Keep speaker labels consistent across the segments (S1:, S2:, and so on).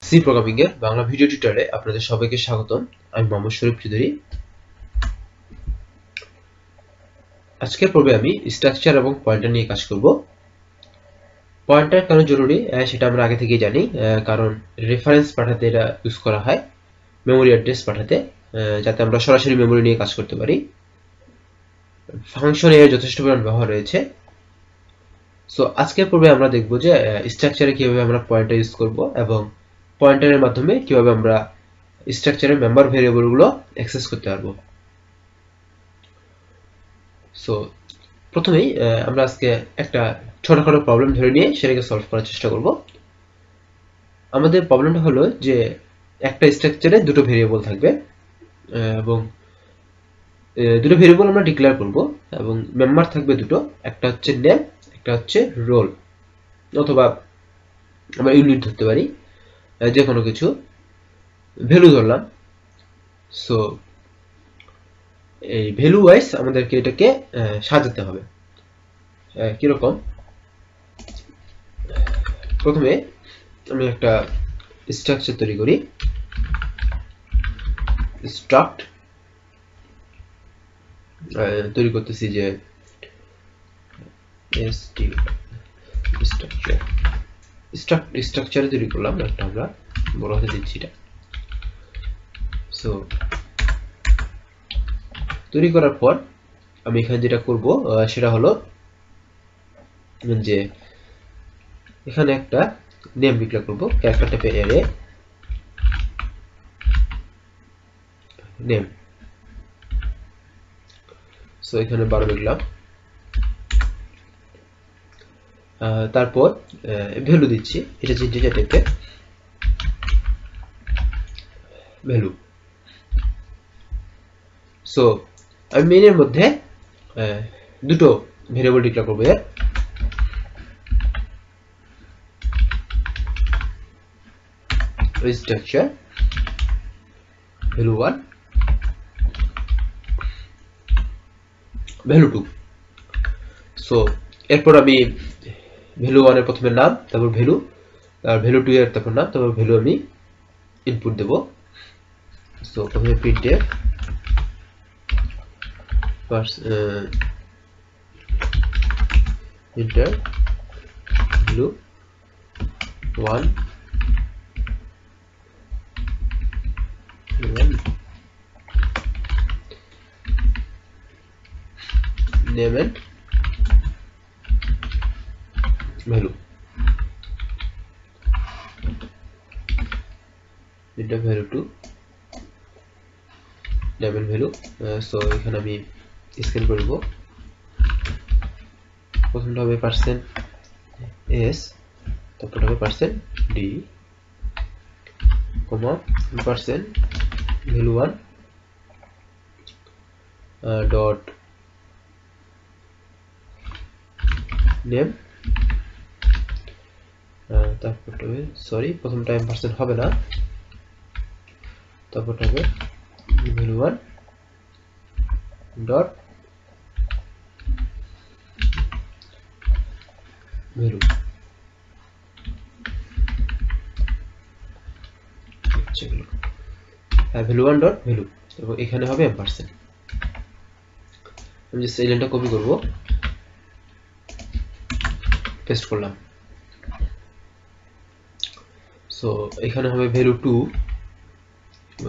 S1: C programming এর Bangla video টিউটোরিয়ালে আপনাদের সবাইকে স্বাগতম। আমি মোহাম্মদ শরীফ চৌধুরী। আজকের পর্বে আমি স্ট্রাকচার এবং পয়েন্টার নিয়ে কাজ করব। পয়েন্টার কেন জরুরি সেটা আমরা আগে থেকেই জানি, কারণ রেফারেন্স পাঠাতে এটা ইউজ করা হয়, মেমোরি অ্যাড্রেস পাঠাতে, যাতে আমরা সরাসরি মেমোরি নিয়ে কাজ করতে পারি। ফাংশন এর যথেষ্ট পরিমাণ ব্যবহার রয়েছে। সো আজকের পর্বে আমরা দেখব যে স্ট্রাকচারে কিভাবে আমরা পয়েন্টার ইউজ করব এবং পয়েন্টারের মাধ্যমে কিভাবে আমরা স্ট্রাকচারের মেম্বার ভেরিয়েবল গুলো অ্যাক্সেস করতে পারবো। সো প্রথমেই আমরা আজকে একটা ছোটখাটো প্রবলেম ধরে নিয়ে সেটাকে সলভ করার চেষ্টা করব। আমাদের প্রবলেমটা হলো যে একটা স্ট্রাকচারে দুটো ভেরিয়েবল থাকবে এবং দুটো ভেরিয়েবল আমরা ডিক্লেয়ার করব এবং মেম্বার থাকবে দুটো, একটা হচ্ছে নেম, একটা হচ্ছে রোল, অথবা আমরা ইউনিট ধরতে পারি, যে কোনো কিছু ভ্যালু ধরলাম। সো এই ভ্যালু ওয়াইজ আমাদেরকে এটাকে সাজাতে হবে। কিরকম? প্রথমে আমি একটা স্ট্রাকচার তৈরি করি, স্ট্রাক্ট তৈরি করতেছি যে স্ট্রাকচার তৈরি করলাম একটা, আমরা বড় হাতে দিচ্ছি এটা। সো তৈরি করার পর আমি এখানে যেটা করব সেটা হলো যে এখানে একটা নেম ডিক্লেয়ার করব, ক্যারেক্টার টাইপের অ্যারে নেম। সো এখানে 12 লিখলাম, তারপর ভ্যালু দিচ্ছি, এটা যে ডেটা টাইপের ভ্যালু। সো আমি মেইনের মধ্যে দুটো ভেরিয়েবল ডিক্লেয়ার করব, এর স্ট্রাকচার ভ্যালু 1 ভ্যালু 2। সো এরপর আমি ভ্যালু 1 এর প্রথমে নাম, তারপর ভ্যালু, আর ভ্যালু 2 এর তারপর নাম, তারপর ভ্যালু আমি ইনপুট দেব। সো প্রথমে printf enter value 1 name and value, এটা value 2 name and value। So এখানে আমি স্ক্যান করব, প্রথমটা হবে %s, তারপর হবে %d, কমা %value1 ডট নেম, তারপর হবে সরি প্রথমটা এম্পারসেন্ট হবে না, তারপর হবে value1 dot value. value1 dot value এবং এখানে হবে এম্পারসেন্ট। আমি জাস্ট এই লাইনটা কপি করব, পেস্ট করলাম। সো এখানে হবে ভ্যালু 2,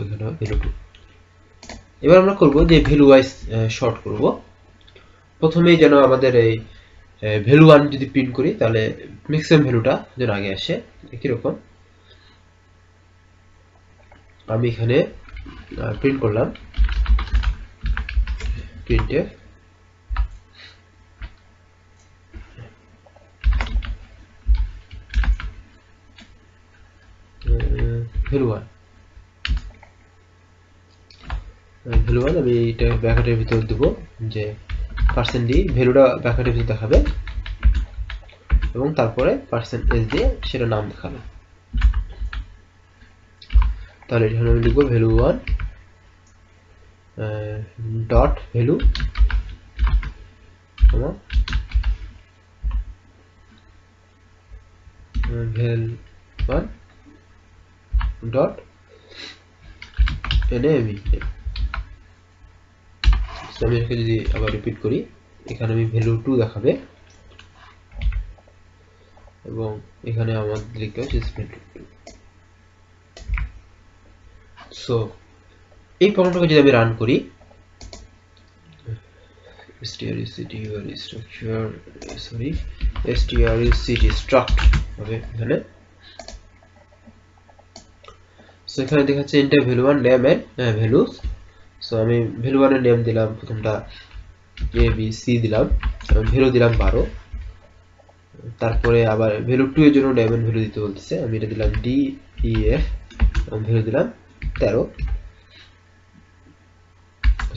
S1: এখানে হবে ভ্যালু 2। এবার আমরা করব যে ভ্যালু ওয়াইজ শর্ট করব। প্রথমেই যেন আমাদের এই ভ্যালু 1 যদি প্রিন্ট করি তাহলে ম্যাক্সিমাম ভ্যালুটা যেন আগে আসে। একই রকম আমি এখানে প্রিন্ট করলাম printf ভ্যালু 1 আমি এটা ব্র্যাকেটের ভিতর দেব, যে %d ভ্যালুটা ব্র্যাকেটের ভিতর দেখাবে এবং তারপরে %s দিয়ে সেটা নাম দেখাবে। তাহলে এখানে আমি লিখব ভ্যালু 1 ডট ভ্যালু, ভ্যাল 1 ডট name। আমি এটাকে যদি আবার রিপিট করি, এখানে আমি ভ্যালু 2 দেখাবে এবং এখানে আমাদের লিখতে হবে ভ্যালু 2। সো এই প্রোগ্রামটাকে যদি আমি রান করি, struct হবে এখানে। সো এখানে দেখাচ্ছে enter value 1 name and values। So আমি ভ্যালু 1 এর নেম দিলাম, প্রথমটা a b c দিলাম, ভ্যালু দিলাম 12। তারপরে আবার ভ্যালু 2 এর জন্য নেম এন্ড ভ্যালু দিতে বলতেছে, আমি এটা দিলাম d e f এবং ভ্যালু দিলাম 13।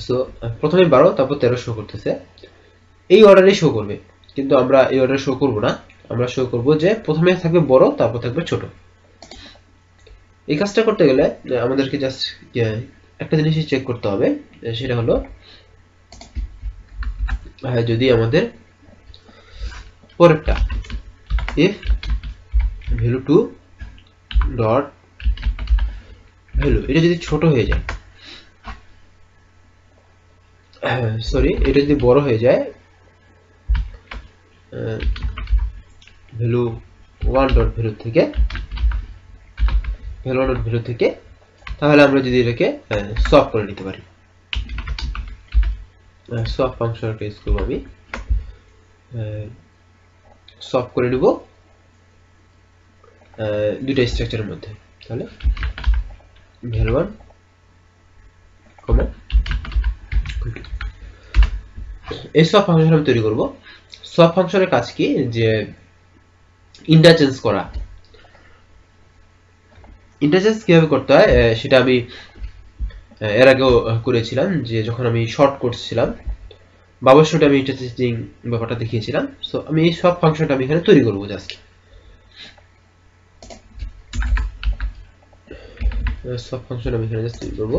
S1: সো প্রথমে 12 তারপর 13 শো করতেছে, এই অর্ডারে শো করবে, কিন্তু আমরা এই অর্ডারে শো করব না। আমরা শো করব যে প্রথমে থাকবে বড়, তারপর থাকবে ছোট। এই কাজটা করতে গেলে আমাদেরকে জাস্ট একটা জিনিসই চেক করতে হবে, সেটা হলো যদি আমাদের পরেরটা if value 2 dot value এটা যদি ছোট হয়ে যায়, সরি এটা যদি বড় হয়ে যায় value 1 dot value থেকে, value 1 dot value থেকে, তাহলে আমরা যদি এটাকে swap করে নিতে পারি। swap ফাংশনটা ইউজ করব, আমি swap করে নিব দুইটা স্ট্রাকচারের মধ্যে। তাহলে value 1 কমা এই swap ফাংশন আমি তৈরি করব। swap ফাংশনের কাজ কি, যে ইন্টারচেঞ্জ করা। ইন্টারচেঞ্জ কিভাবে করতে হয় সেটা আমি এর আগেও করেছিলাম, যে যখন আমি শর্ট করছিলাম বাবার শর্টে আমি ইন্টারচেঞ্জিং ব্যাপারটা দেখিয়েছিলাম। সো আমি এই swap ফাংশনটা আমি এখানে তৈরি করব জাস্ট। swap ফাংশন আমি এখানে জাস্ট তৈরি করব,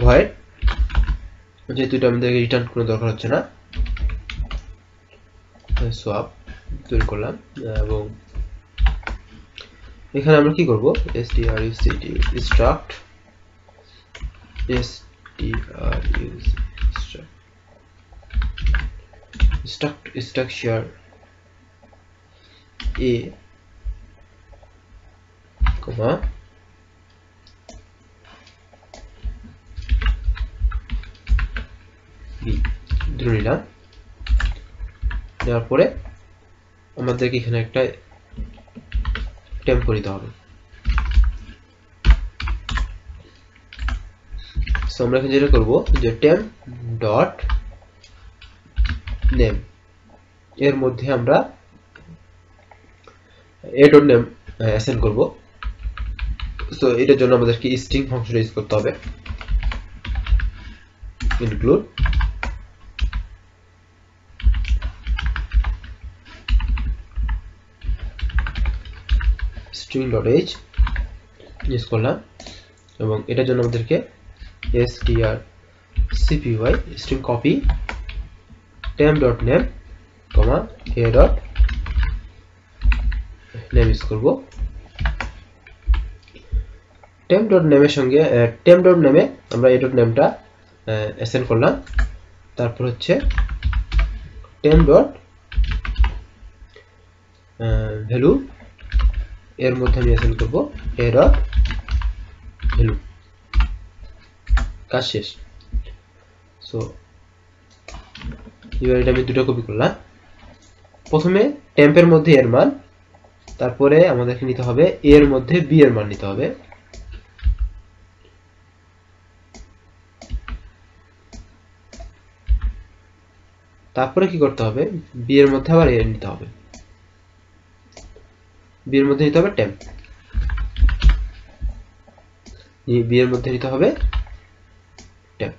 S1: void, যেহেতু এটা আমাদের রিটার্ন কোনো দরকার হচ্ছে না, swap তৈরি করলাম। এবং এখানে আমরা কি করব, struct structure a comma b ধরে নিলাম। দেওয়ার পরে আমাদেরকে এখানে একটা টেম্প দিতে হবে। সো আমরা এখানে যেটা করব, যে টেম্প ডট নেম এর মধ্যে আমরা a ডট নেম অ্যাসাইন করব। সো এটার জন্য আমাদেরকে স্ট্রিং ফাংশন ইউজ করতে হবে, include string.h ইউজ করলাম, এবং এটার জন্য আমাদেরকে strcpy string copy temp.name, a dot name use করব। temp.name এর সঙ্গে temp.name এ আমরা a dot nameটা অ্যাসাইন করলাম। তারপর হচ্ছে temp.value এর মধ্যে আমি অ্যাসাইন করব a dot value। কাজ শেষ। সো এবার এটা আমি দুটো কপি করলাম। প্রথমে টেম্পের মধ্যে এর মান, তারপরে আমাদেরকে নিতে হবে এর মধ্যে বি এর মান নিতে হবে। তারপরে কি করতে হবে, বি এর মধ্যে আবার এ নিতে হবে, বি এর মধ্যে নিতে হবে টেম্প, বি এর মধ্যে নিতে হবে টেম্প।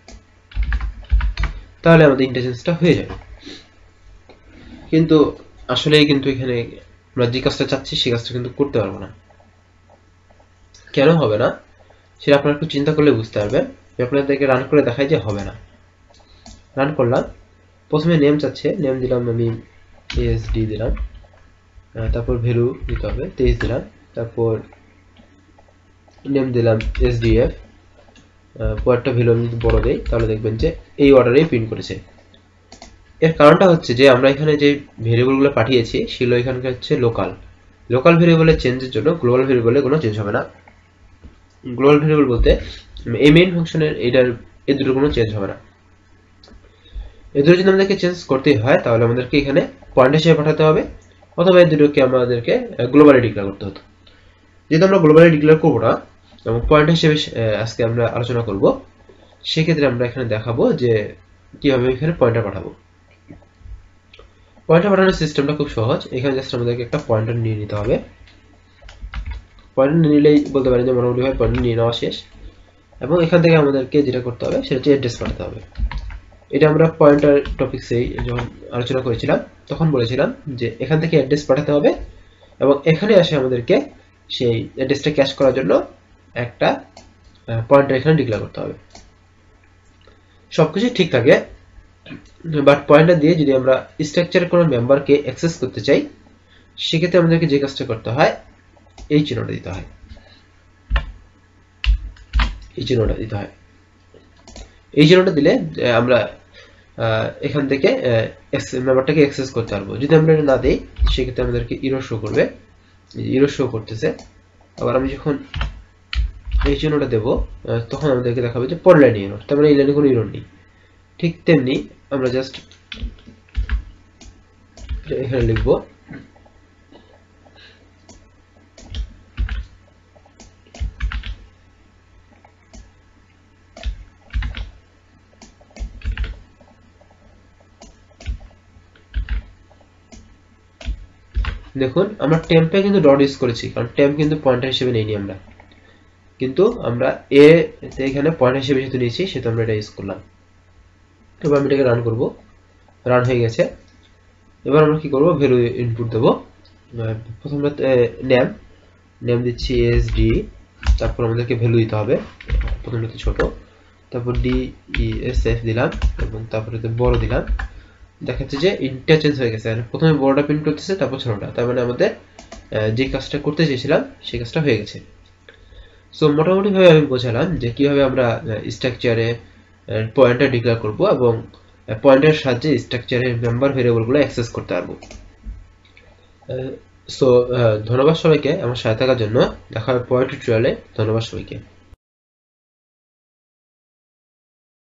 S1: তাহলে আমাদের ইন্টারচেঞ্জটা হয়ে যাবে। কিন্তু আসলে কিন্তু এখানে আমরা যে কাজটা চাচ্ছি সেই কাজটা কিন্তু করতে পারবো না। কেন হবে না সেটা আপনারা একটু চিন্তা করলে বুঝতে পারবেন। আপনাদেরকে রান করে দেখাই যে হবে না। রান করলাম, প্রথমে নেম চাচ্ছে, নেম দিলাম আমি asd দিলাম, তারপর ভ্যালু দিতে হবে 23 দিলাম, তারপর নেম দিলাম SDF, পরেরটা ভ্যালু আমি যদি বড় দেই তাহলে দেখবেন যে এই অর্ডারেই প্রিন্ট করেছে। এর কারণটা হচ্ছে যে আমরা এখানে যে ভেরিয়েবলগুলো পাঠিয়েছি সেগুলো এখানকার হচ্ছে লোকাল। লোকাল ভেরিয়েবলের চেঞ্জের জন্য গ্লোবাল ভেরিয়েবলে কোনো চেঞ্জ হবে না। গ্লোবাল ভেরিয়েবল বলতে এই মেইন ফাংশনের এই দুটোর কোনো চেঞ্জ হবে না। এই দুটো যদি আমাদেরকে চেঞ্জ করতেই হয় তাহলে আমাদেরকে এখানে পয়েন্ট হিসেবে পাঠাতে হবে, অথবা এই দুটোকে আমাদেরকে গ্লোবালি ডিক্লেয়ার করতে হতো। যেহেতু আমরা গ্লোবালি ডিক্লেয়ার করবো না এবং পয়েন্ট হিসেবে আজকে আমরা আলোচনা করব, সেক্ষেত্রে আমরা এখানে দেখাবো যে কিভাবে এখানে পয়েন্টার পাঠাবো। পয়েন্টার পাঠানোর সিস্টেমটা খুব সহজ। এখানে জাস্ট আমাদেরকে একটা পয়েন্টার নিয়ে নিতে হবে। পয়েন্টার নিয়ে নিলেই বলতে পারেন যে মোটামুটি ভাবে পয়েন্টার নিয়ে নেওয়া শেষ, এবং এখান থেকে আমাদেরকে যেটা করতে হবে সেটা হচ্ছে অ্যাড্রেস পাঠাতে হবে। এটা আমরা পয়েন্টার টপিক্সেই যখন আলোচনা করেছিলাম তখন বলেছিলাম যে এখান থেকে অ্যাড্রেস পাঠাতে হবে এবং এখানে আসে আমাদেরকে সেই অ্যাড্রেসটা ক্যাশ করার জন্য একটা পয়েন্টার এখানে ডিক্লেয়ার করতে হবে। সবকিছু ঠিক থাকে, বাট পয়েন্টার দিয়ে যদি আমরা স্ট্রাকচারের কোনো মেম্বারকে অ্যাক্সেস করতে চাই সেক্ষেত্রে আমাদেরকে যে কাজটা করতে হয় এই চিহ্নটা দিতে হয়। এই চিহ্নটা দিলে আমরা এখান থেকে মেম্বারটাকে অ্যাক্সেস করতে পারবো। যদি আমরা এটা না দিই সেক্ষেত্রে আমাদেরকে ইরর শো করবে। ইরর শো করতেছে। আবার আমি যখন এই চিহ্নটা দেবো তখন আমাদেরকে দেখাবে যে পরের লাইনে ইরর, তার মানে এই লাইনে কোনো ইরর নেই। ঠিক তেমনি আমরা জাস্ট এখানে লিখবো দেখুন আমরা টেম্পে কিন্তু ডট ইউজ করেছি, কারণ টেম্প কিন্তু পয়েন্টার হিসেবে নেইনি আমরা, কিন্তু আমরা এ এখানে পয়েন্টার হিসেবে যেহেতু নিয়েছি সেহেতু আমরা এটা ইউজ করলাম। এবার আমি এটাকে রান করব। রান হয়ে গেছে। এবার আমরা কি করব, ভ্যালু ইনপুট দেব। প্রথমে নেম দিচ্ছি SD, তারপর আমাদেরকে ভ্যালু দিতে হবে। প্রথমে ছোট, তারপর DESF দিলাম এবং তারপরে বড় দিলাম। দেখাচ্ছে যে ইন্টারচেঞ্জ হয়ে গেছে, প্রথমে বড়টা প্রিন্ট করতেছে তারপর ছোটটা, তার মানে আমাদের যে কাজটা করতে চেয়েছিলাম সেই কাজটা হয়ে গেছে। সো মোটামুটি ভাবে আমি বোঝালাম যে কিভাবে আমরা স্ট্রাকচারে পয়েন্টার ডিক্লেয়ার করব এবং পয়েন্টারের সাহায্যে স্ট্রাকচারের মেম্বার ভেরিয়েবলগুলো অ্যাক্সেস করতে পারবো। সো ধন্যবাদ সবাইকে আমার সাথে থাকার জন্য। দেখা হবে পরের টিউটোরিয়ালে। ধন্যবাদ সবাইকে।